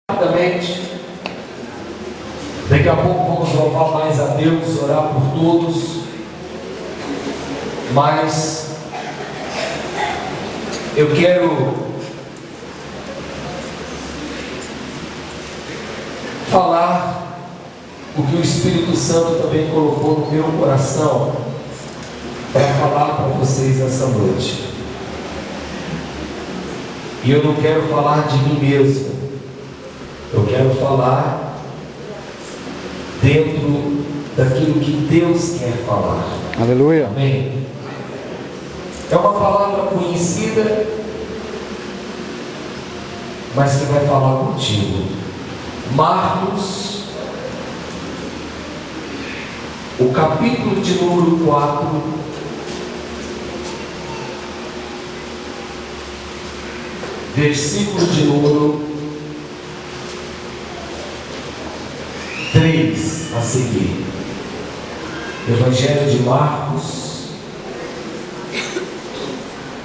Rapidamente, daqui a pouco vamos louvar mais a Deus, orar por todos, mas eu quero falar o que o Espírito Santo também colocou no meu coração para falar para vocês essa noite. E eu não quero falar de mim mesmo. Eu quero falar dentro daquilo que Deus quer falar. Aleluia. Amém? É uma palavra conhecida, mas que vai falar contigo. Marcos, o capítulo de número 4, versículo de número 3 a seguir. Evangelho de Marcos,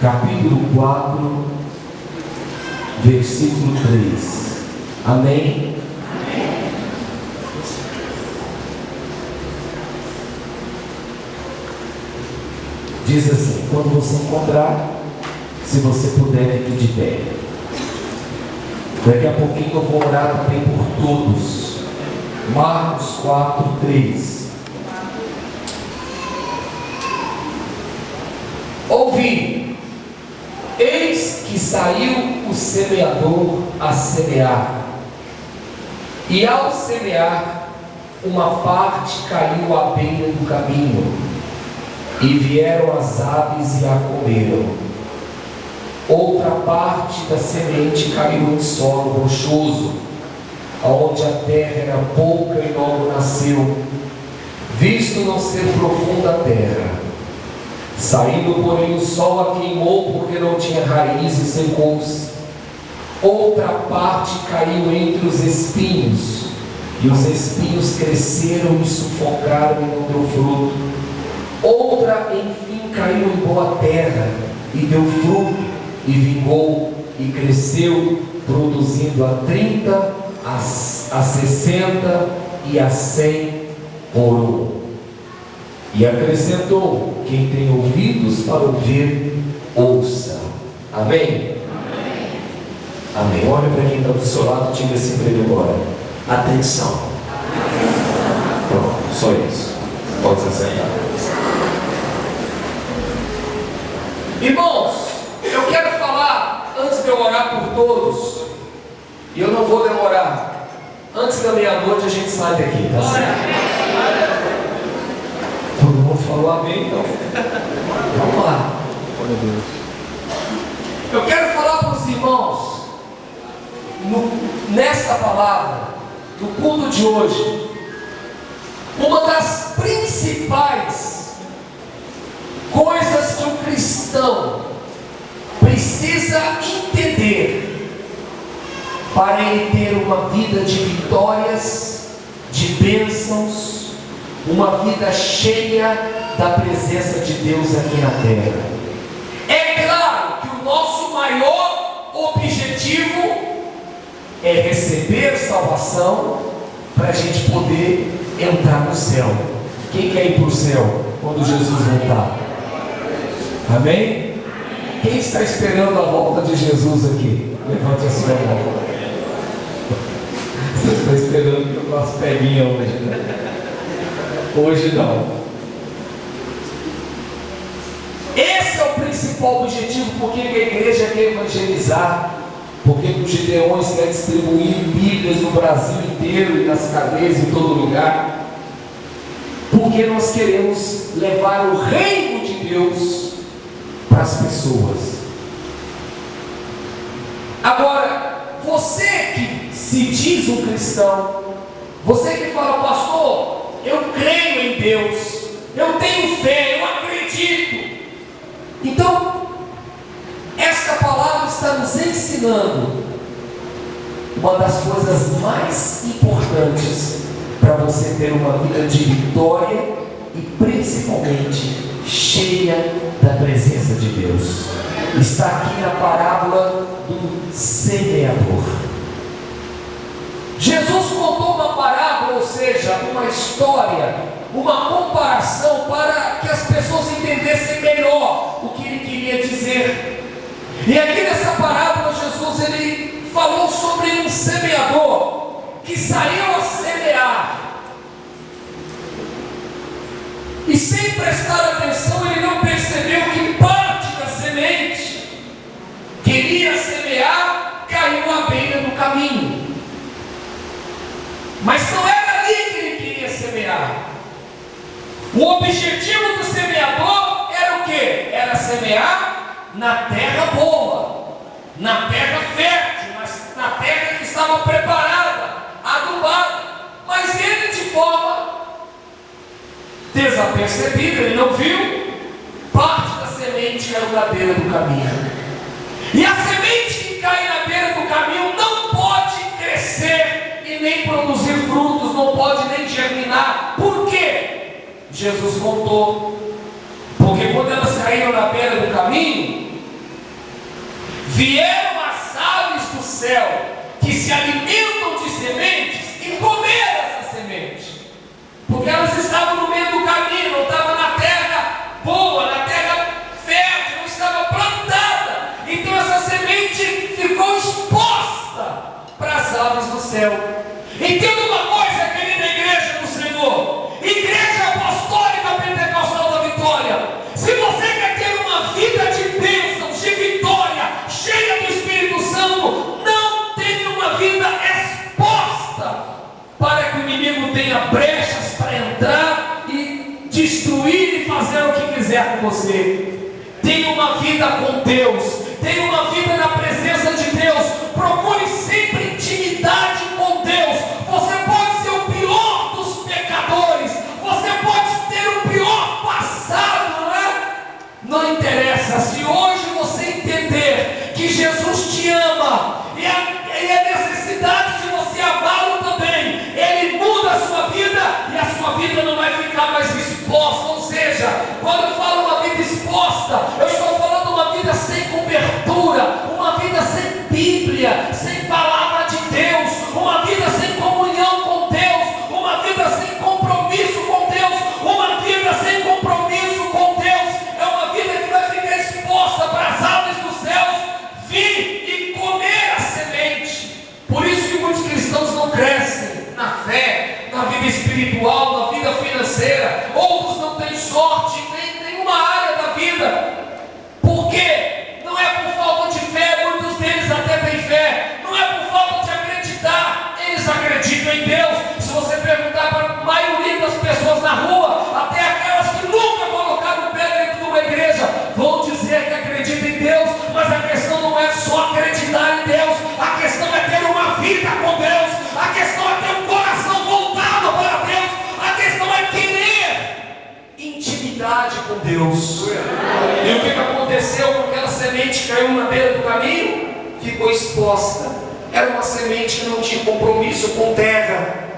capítulo 4, versículo 3. Amém? Diz assim: quando você encontrar, se você puder, fique de pé. Daqui a pouquinho eu vou orar também por todos. Marcos 4, 3. Ouvi, eis que saiu o semeador a semear, e ao semear, uma parte caiu à beira do caminho, e vieram as aves e a comeram. Outra parte da semente caiu em solo rochoso, onde a terra era pouca e logo nasceu, visto não ser profunda a terra. Saindo, porém, o sol a queimou, porque não tinha raiz e secou-se. Outra parte caiu entre os espinhos, e os espinhos cresceram e sufocaram e não deu fruto. Outra, enfim, caiu em boa terra, e deu fruto, e vingou, e cresceu, produzindo a 30, a 60 e a 100 por um. E acrescentou: quem tem ouvidos para ouvir, ouça. Amém? Amém. Olha para quem está do seu lado e diga assim para ele agora: atenção. Pronto, só isso. Pode se sentar. Irmãos, eu quero falar, antes de eu orar por todos, e eu não vou demorar. Antes da meia-noite a gente sai daqui, tá certo? Todo mundo falou amém, então. Vamos lá. Glória a Deus. Eu quero falar para os irmãos, nesta palavra, no culto de hoje, uma das principais coisas que o cristão precisa entender para ele ter uma vida de vitórias, de bênçãos, uma vida cheia da presença de Deus aqui na terra. É claro que o nosso maior objetivo é receber salvação para a gente poder entrar no céu. Quem quer ir para o céu quando Jesus voltar? Amém? Quem está esperando a volta de Jesus aqui? Levante a sua mão. Você está esperando que eu faça peguinha hoje, né? Hoje não. Esse é o principal objetivo, porque a igreja quer evangelizar, porque os Gideões querem distribuir Bíblias no Brasil inteiro e nas cadeias em todo lugar, porque nós queremos levar o reino de Deus para as pessoas. Agora, você que se diz um cristão, você que fala: pastor, eu creio em Deus, eu tenho fé, eu acredito. Então, esta palavra está nos ensinando uma das coisas mais importantes para você ter uma vida de vitória e principalmente cheia da presença de Deus. Está aqui na parábola do semeador. Jesus contou uma parábola, ou seja, uma história, uma comparação para que as pessoas entendessem melhor o que ele queria dizer. E aqui nessa parábola Jesus ele falou sobre um semeador que saiu a semear. E sem prestar atenção, ele não percebeu que parte da semente queria semear, caiu à beira do caminho. Mas não era ali que ele queria semear. O objetivo do semeador era o quê? Era semear na terra boa, na terra fértil, na terra que estava preparada, adubada. Mas ele, de forma desapercebida, ele não viu, parte da semente caiu na beira do caminho. E a semente que cai na beira do caminho não pode crescer e nem produzir frutos, não pode nem germinar. Por quê? Jesus contou. Porque quando elas caíram na beira do caminho, vieram as aves do céu, que se alimentam de sementes, e comeram essa semente. Porque elas estavam no meio do caminho, não estavam na terra boa, na terra fértil, não estava plantada. Então essa semente ficou exposta para as aves do céu. Entenda uma coisa, querida igreja do Senhor, igreja apostólica pentecostal da Vitória: se você quer ter uma vida de bênçãos, de vitória, cheia do Espírito Santo, não tenha uma vida exposta para que o inimigo tenha brechas para entrar e destruir e fazer o que quiser com você. Tenha uma vida com Deus, tenha uma vida na presença de Deus, procure sempre intimidade com Deus. Você pode ser o pior dos pecadores, você pode ter o pior passado, não interessa. Se hoje você entender que Jesus te ama e a necessidade de você amá-lo também, ele muda a sua vida e a sua vida não vai ficar mais exposta. Ou seja, quando eu falo uma vida exposta, eu estou falando uma vida sem cobertura, uma vida sem Bíblia, sem palavra de Deus, uma vida sem comunhão com Deus, uma vida sem compromisso com Deus, uma vida sem compromisso com Deus. É uma vida que vai ficar exposta para as aves dos céus vir e comer a semente. Por isso que muitos cristãos não crescem na fé, na vida espiritual, na vida financeira. Outros não têm sorte em nenhuma área da vida. Por quê? Não é por falta de fé, muitos deles até têm fé. Não é por falta de acreditar, eles acreditam em Deus. Se você perguntar para a maioria das pessoas na rua, até aquelas que nunca colocaram o pé dentro de uma igreja, vão dizer que acreditam em Deus. Mas a questão não é só acreditar em Deus, a questão é ter uma vida com Deus, a questão é ter um coração voltado para Deus, a questão é querer intimidade com Deus. E o que aconteceu com aquela semente que caiu na beira do caminho? Ficou exposta. Era uma semente que não tinha compromisso com terra,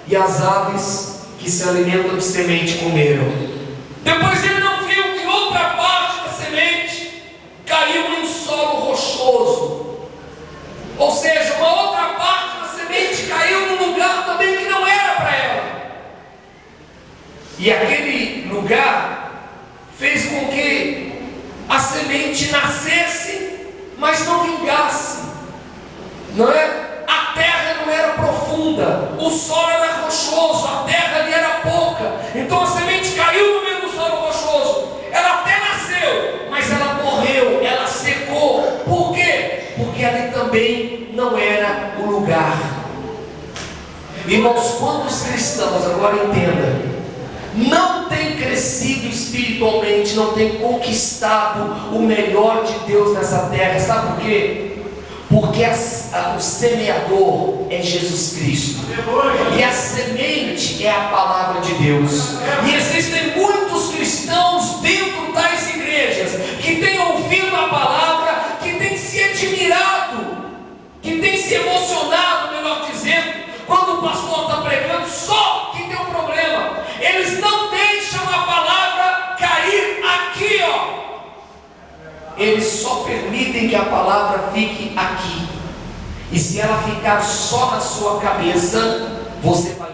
e as aves que se alimentam de semente comeram. Depois ele não viu que outra parte da semente caiu em solo rochoso, ou seja, uma outra parte da semente caiu num lugar também que não era para ela. E aquele lugar fez com que a semente nascesse, mas não vingasse, não é? A terra não era profunda, o solo era rochoso, a terra ali era pouca. Então a semente caiu no meio do solo rochoso, ela até nasceu, mas ela morreu, ela secou. Por quê? Porque ali também não era o lugar. Irmãos, quantos cristãos, agora entenda, não tem crescido espiritualmente, não tem conquistado o melhor de Deus nessa terra? Sabe por quê? Porque o semeador é Jesus Cristo, e a semente é a palavra de Deus. E existem muitos cristãos dentro das igrejas que têm ouvido a palavra, que têm se admirado, que têm se emocionado, melhor dizendo, quando o pastor está pregando. Só que tem um problema: eles não deixam a palavra cair aqui, eles só permitem que a palavra fique aqui. E se ela ficar só na sua cabeça, você vai